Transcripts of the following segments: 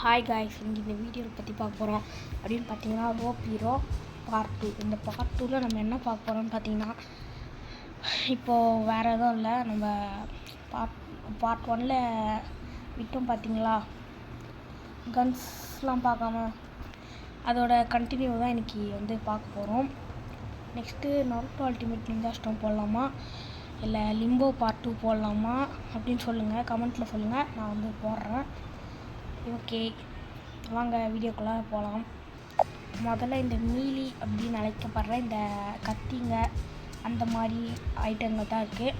Hi guys, இன்றைக்கி இந்த வீடியோவை பற்றி பார்க்க போகிறோம் அப்படின்னு பார்த்தீங்கன்னா ரோப் ஹீரோ பார்ட் 2. இந்த பார்ட் 2ல் நம்ம என்ன பார்க்க போகிறோம்னு பார்த்தீங்கன்னா, இப்போது வேறு எதுவும் இல்லை, நம்ம பார்ட் 1ல் விட்டோம் பார்த்தீங்களா, கன்ஸ்லாம் பார்க்காம அதோட கண்டினியூ தான் இன்றைக்கி பார்க்க போகிறோம். Next Naruto ultimate ninja stone போடலாமா இல்லை லிம்போ பார்ட் 2 போடலாமா அப்படின்னு சொல்லுங்கள், கமெண்ட்டில் சொல்லுங்கள், நான் போடுறேன். ஓகே, வாங்க வீடியோக்குள்ளே போகலாம். முதல்ல இந்த மீலி அப்படின்னு அழைக்கப்படுற இந்த கத்திங்க அந்த மாதிரி ஐட்டங்கள் தான் இருக்குது.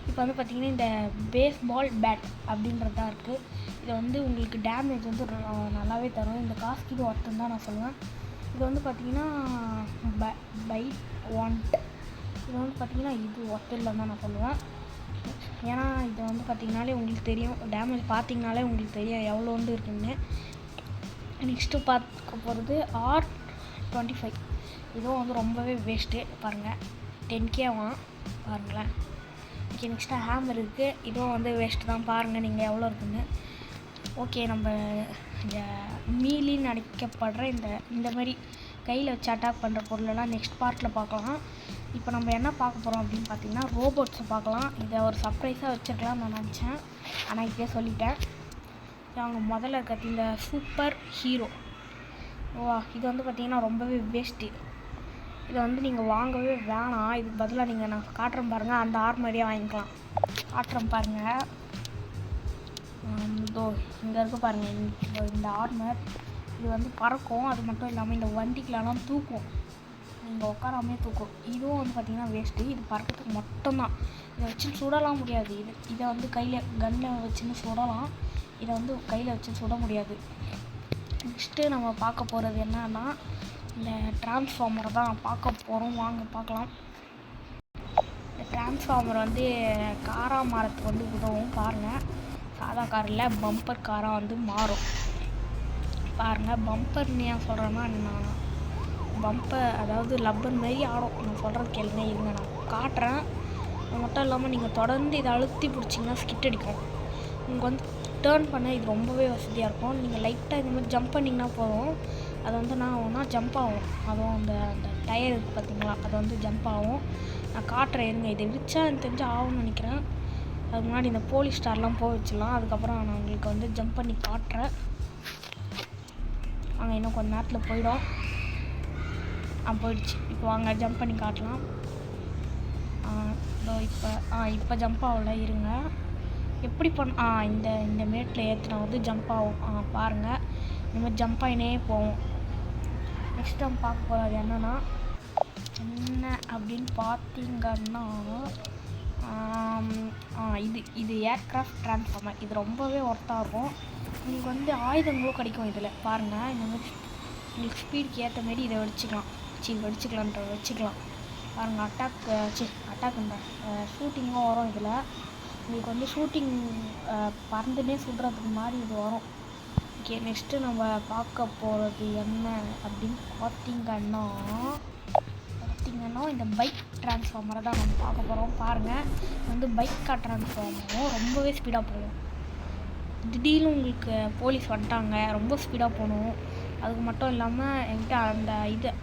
இப்போ பார்த்திங்கன்னா இந்த பேஸ்பால் பேட் அப்படின்றது தான் இருக்குது. இது உங்களுக்கு டேமேஜ் நல்லாவே தரும். இந்த காசுக்கு இது ஒர்த்துன்னு தான் நான் சொல்லுவேன். இது பார்த்திங்கன்னா பைட் வாண்ட், இது பார்த்திங்கன்னா இது ஒர்த்து இல்லைன்னு தான் நான் சொல்லுவேன். ஏன்னா இது பார்த்திங்கனாலே உங்களுக்கு தெரியும், டேமேஜ் பார்த்திங்கனாலே உங்களுக்கு தெரியும் எவ்வளோ இருக்குன்னு. நெக்ஸ்ட்டு பார்க்க போகிறது R25. இதுவும் ரொம்பவே வேஸ்ட்டு. பாருங்கள், 10K பாருங்களேன். ஓகே, நெக்ஸ்ட்டு ஹேமர் இருக்குது. இதுவும் வேஸ்ட்டு தான். பாருங்கள் நீங்கள் எவ்வளோ இருக்குன்னு. ஓகே, நம்ம இந்த மீலின்னு அழைக்கப்படுற இந்த மாதிரி கையில் வச்சு அட்டாக் பண்ணுற பொருளெல்லாம் நெக்ஸ்ட் பார்ட்டில் பார்க்கலாம். இப்போ நம்ம என்ன பார்க்க போகிறோம் அப்படின்னு பார்த்தீங்கன்னா, ரோபோட்ஸை பார்க்கலாம். இதை ஒரு சர்ப்ரைஸாக வச்சுருக்கலாம் நான் நினச்சேன், ஆனால் இப்போயே சொல்லிட்டேன். அவங்க முதல்ல இருக்கிறது இந்த சூப்பர் ஹீரோ. இது பார்த்திங்கன்னா ரொம்பவே வேஸ்ட்டு. இதை நீங்கள் வாங்கவே வேணாம். இதுக்கு பதிலாக நீங்கள் நான் காட்டுறேன் பாருங்கள், அந்த ஆர்மரியாக வாங்கிக்கலாம். காட்டுறேன் பாருங்கள், இதோ இங்கே இருக்க பாருங்கள் இந்த ஆர்மர். இது பறக்கும். அது மட்டும் இல்லாமல் இந்த வண்டிக்கெலாம் தூக்கும், நீங்கள் உட்காராமே தூக்கும். இதுவும் பார்த்திங்கன்னா வேஸ்ட்டு. இது பறக்கிறதுக்கு மட்டும்தான். இதை வச்சு சுடலாம் முடியாது. இதை கையில் கன்னில் வச்சுன்னு சுடலாம். இதை கையில் வச்சு சுட முடியாது. நெக்ஸ்ட்டு நம்ம பார்க்க போகிறது என்னன்னா, இந்த டிரான்ஸ்ஃபார்மரை தான் பார்க்க போகிறோம். வாங்க பார்க்கலாம். இந்த டிரான்ஸ்ஃபார்மர் காரா மாறத்துக்கு உதவும். பாருங்கள், சாதா காரில் பம்பர் காராக மாறும். பாருங்கள், பம்பர்னு ஏன் சொல்கிறேன்னா, நான் பம்பர் அதாவது லப்பர் மாரி ஆடும். நான் சொல்கிறது கேளுங்க, இருங்க நான் காட்டுறேன். அது மட்டும் இல்லாமல் நீங்கள் தொடர்ந்து இதை அழுத்தி பிடிச்சிங்கன்னா ஸ்கிட் அடிக்கும். உங்களுக்கு டேர்ன் பண்ண இது ரொம்பவே வசதியாக இருக்கும். நீங்கள் லைட்டாக இந்த மாதிரி ஜம்ப் பண்ணிங்கன்னா போதும். அது நான் ஆகும்னா ஜம்ப் ஆகும். அதுவும் அந்த டயர் இருக்குது பார்த்தீங்களா, அது ஜம்ப் ஆகும். நான் காட்டுறேன் இருங்க. இதை விரிச்சா எனக்கு தெரிஞ்சு ஆகும்னு நினைக்கிறேன். அதுக்கு முன்னாடி இந்த போலீஸ் ஸ்டார்லாம் போக வச்சிடலாம். அதுக்கப்புறம் நான் உங்களுக்கு ஜம்ப் பண்ணி காட்டுறேன். அங்கே இன்னும் கொஞ்சம் நேரத்தில் போயிடும். போயிடுச்சு. இப்போ வாங்க ஜம்ப் பண்ணி காட்டலாம். இப்போ ஜம்ப் ஆகல, இருங்க. எப்படி இந்த மேட்டில் ஏற்றினா ஜம்ப் ஆகும். பாருங்கள், இந்த மாதிரி ஜம்ப் ஆகினே போவோம். நெக்ஸ்ட் நம்ம பார்க்க போகிறது என்ன அப்படின்னு பார்த்தீங்கன்னா, இது ஏர்க்ராஃப்ட் டிரான்ஸ்ஃபார்மர். இது ரொம்பவே ஒர்த்தாக இருக்கும். உங்களுக்கு ஆயுதங்களும் கிடைக்கும் இதில். பாருங்கள், இந்த மாதிரி உங்களுக்கு ஸ்பீடுக்கு ஏற்ற மாரி இதை வச்சுக்கலாம். வச்சுக்கலாம். பாருங்கள், அட்டாக்குன்ற ஷூட்டிங்கும் வரும் இதில். உங்களுக்கு ஷூட்டிங் பறந்துனே சுடுறதுக்கு மாதிரி இது வரும். ஓகே, நெக்ஸ்ட்டு நம்ம பார்க்க போகிறது என்ன அப்படின்னு பார்த்தீங்கன்னா இந்த பைக் டிரான்ஸ்ஃபார்மரை தான் நம்ம பார்க்க போகிறோம். பாருங்கள், பைக் டிரான்ஸ்ஃபார்மரும் ரொம்பவே ஸ்பீடாக போகும். திடீர்னு உங்களுக்கு போலீஸ் வந்துட்டாங்க, ரொம்ப ஸ்பீடாக போகணும். அதுக்கு மட்டும் இல்லாமல் என்கிட்ட அந்த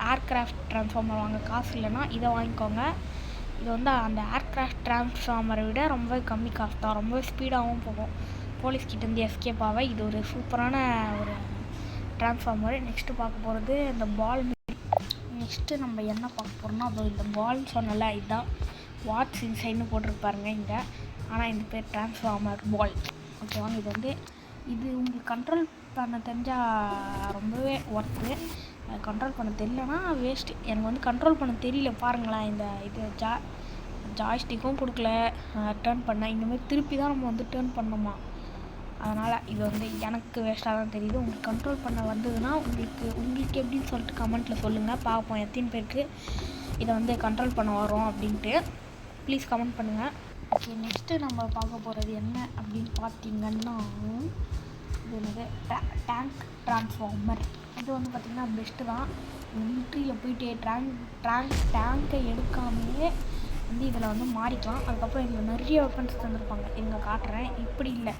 ஏர்க்ராஃப்ட் டிரான்ஸ்ஃபார்மர் வாங்க காசு இல்லைன்னா இதை வாங்கிக்கோங்க. இது அந்த ஏர்க்ராஃப்ட் டிரான்ஸ்ஃபார்மரை விட ரொம்ப கம்மி காசு தான். ரொம்ப ஸ்பீடாகவும் போகும். போலீஸ்கிட்டேருந்து எஸ்கேப் ஆக இது ஒரு சூப்பரான ஒரு டிரான்ஸ்ஃபார்மர். நெக்ஸ்ட்டு பார்க்க போகிறது இந்த பால். நெக்ஸ்ட்டு நம்ம என்ன பார்க்க போகிறோம்னா, இந்த பால்னு சொன்னல, இதுதான் வாட்ஸ் இன்சைட்னு போட்டிருப்பாருங்க இங்கே. ஆனால் இந்த பேர் டிரான்ஸ்ஃபார்மர் பால். ஓகேவாங்க, இது உங்களுக்கு கண்ட்ரோல் பண்ண தெரிஞ்சால் ரொம்பவே ஒர்த்து. கண்ட்ரோல் பண்ண தெரியலனா வேஸ்ட்டு. எனக்கு கண்ட்ரோல் பண்ண தெரியல. பாருங்களேன், இது ஜாய்ஸ்டிக்கும் கொடுக்கல டேர்ன் பண்ண. இந்தமாதிரி திருப்பி தான் நம்ம டேர்ன் பண்ணோமா. அதனால் இது எனக்கு வேஸ்ட்டாக தான் தெரியுது. உங்களுக்கு கண்ட்ரோல் பண்ண வந்ததுன்னா உங்களுக்கு எப்படின்னு சொல்லிட்டு கமெண்ட்டில் சொல்லுங்கள். பார்ப்போம் எத்தனை பேருக்கு இதை கண்ட்ரோல் பண்ண வரோம் அப்படின்ட்டு. ப்ளீஸ் கமெண்ட் பண்ணுங்கள். ஓகே, நெக்ஸ்ட்டு நம்ம பார்க்க போகிறது என்ன அப்படின்னு பார்த்தீங்கன்னா, இது டேங்க் டிரான்ஸ்ஃபார்மர். இது பார்த்திங்கன்னா பெஸ்ட்டு தான். மிலிட்ரியில் போயிட்டு டேங்கை எடுக்காமையே இதில் மாறிக்கலாம். அதுக்கப்புறம் இதில் நிறைய வெப்பன்ஸ் தந்துருப்பாங்க. இங்கே காட்டுறேன். இப்படி இல்லை,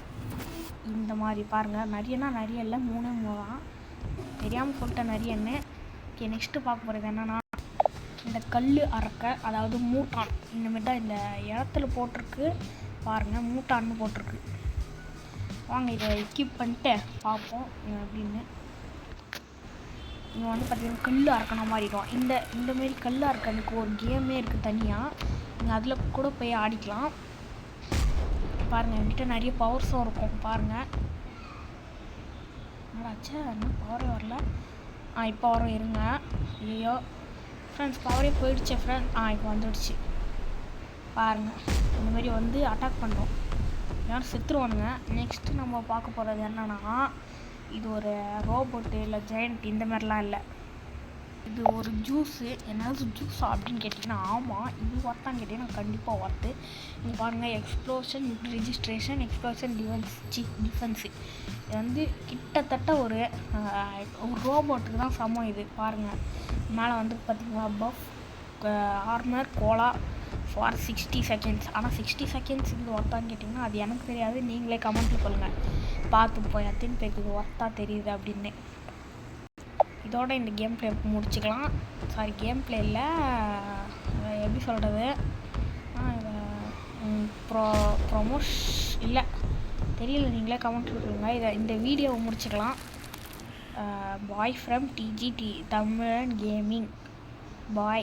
இந்த மாதிரி பாருங்கள். நிறையனா நிறைய இல்லை, 3 தான். தெரியாமல் சொல்லிட்டேன் நிறையன்னு. ஓகே, நெக்ஸ்ட்டு பார்க்க போகிறது என்னென்னா இந்த கல் அரக்க, அதாவது மூட்டான். இந்தமாரி தான் இந்த இடத்துல போட்டிருக்கு பாருங்கள், மூட்டான்னு போட்டிருக்கு. வாங்க இதை எக்யூப் பண்ணிட்டு பார்ப்போம் அப்படின்னு. இங்கே வந்து பார்த்திங்கன்னா கல் அறக்கண மாதிரி இருக்கும். இந்தமாரி கல் அறக்கணுக்கு ஒரு கேமே இருக்குது தனியாக. நீங்கள் அதில் கூட போய் ஆடிக்கலாம். பாருங்கள், என்கிட்ட நிறைய பவர்ஸும் இருக்கும் பாருங்கள். என்னடாச்சா, இன்னும் பவரே வரல. இப்போ வரும், இருங்க. ஐயோ ஃப்ரெண்ட்ஸ், பவரே போயிடுச்சு ஃப்ரெண்ட். இப்போ வந்துடுச்சு பாருங்கள். இந்தமாரி வந்து அட்டாக் பண்ணுறோம், யாரும் செத்துருவானுங்க. நெக்ஸ்ட்டு நம்ம பார்க்க போகிறது என்னென்னா, இது ஒரு ரோபோட்டு இல்லை ஜெயண்ட் இந்த மாதிரிலாம் இல்லை. இது ஒரு ஜூஸு. என்னது ஜூஸா அப்படின்னு கேட்டிங்கன்னா, ஆமாம், இது ஒர்த்தான்னு கேட்டிங்கன்னா கண்டிப்பாக ஒர்த்து. இங்கே பாருங்கள், எக்ஸ்ப்ளோஷன் ரிஜிஸ்ட்ரேஷன், எக்ஸ்ப்ளோஷன் டிஃபென்ஸு. இது வந்து கிட்டத்தட்ட ஒரு ரோபோட்டுக்கு தான் சமம். இது பாருங்கள், மேலே வந்து பார்த்திங்கன்னா பஃப் ஆர்மர் கோலா ஃபார் 60 செகண்ட்ஸ். ஆனால் 60 செகண்ட்ஸ் இது ஒர்த்தான்னு கேட்டிங்கன்னா அது எனக்கு தெரியாது, நீங்களே கமெண்ட்டில் சொல்லுங்கள். பார்த்து போய் எத்தனை பேருக்கு இது ஒர்த்தாக தெரியுது அப்படின்னு. இதோட இந்த கேம் ப்ளே முடிச்சுக்கலாம். சாரி, கேம் ப்ளே இல்லை, எப்படி சொல்கிறது, ப்ரொமோஷ் இல்லை தெரியல, நீங்களே கமெண்ட்டில் சொல்லுங்கள். இந்த வீடியோவை முடிச்சுக்கலாம். பாய் ஃப்ரம் டிஜிடி தமிழன் கேமிங். பாய்.